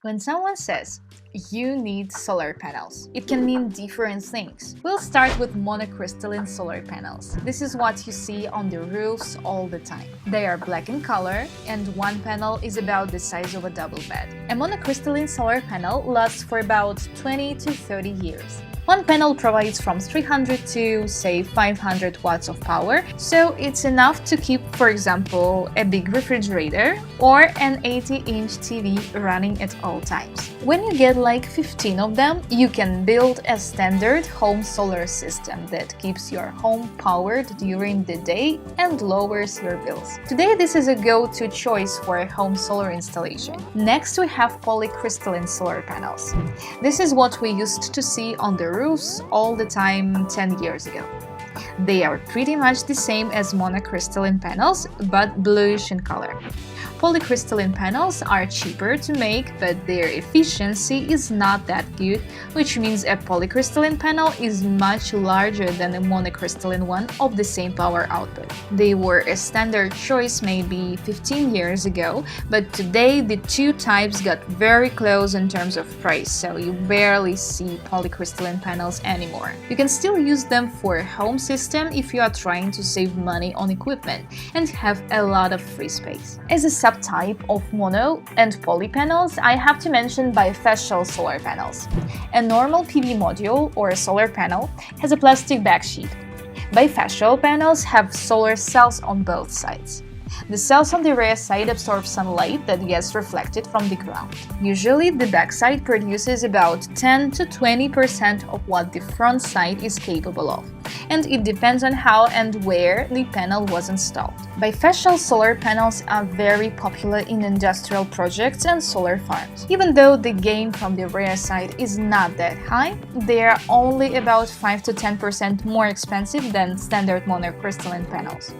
When someone says, you need solar panels, it can mean different things. We'll start with monocrystalline solar panels. This is what you see on the roofs all the time. They are black in color, and one panel is about the size of a double bed. A monocrystalline solar panel lasts for about 20 to 30 years. One panel provides from 300 to, say, 500 watts of power, so it's enough to keep, for example, a big refrigerator or an 80-inch TV running at all times. When you get like 15 of them, you can build a standard home solar system that keeps your home powered during the day and lowers your bills. Today, this is a go-to choice for a home solar installation. Next, we have polycrystalline solar panels. This is what we used to see on the roofs all the time 10 years ago. They are pretty much the same as monocrystalline panels, but bluish in color. Polycrystalline panels are cheaper to make, but their efficiency is not that good, which means a polycrystalline panel is much larger than a monocrystalline one of the same power output. They were a standard choice maybe 15 years ago, but today the two types got very close in terms of price, so you barely see polycrystalline panels anymore. You can still use them for a home system if you are trying to save money on equipment and have a lot of free space. As a subtype of mono and poly panels, I have to mention bifacial solar panels. A normal PV module or a solar panel has a plastic backsheet. Bifacial panels have solar cells on both sides. The cells on the rear side absorb sunlight that gets reflected from the ground. Usually, the backside produces about 10 to 20% of what the front side is capable of, and it depends on how and where the panel was installed. Bifacial solar panels are very popular in industrial projects and solar farms. Even though the gain from the rear side is not that high, they are only about 5 to 10% more expensive than standard monocrystalline panels.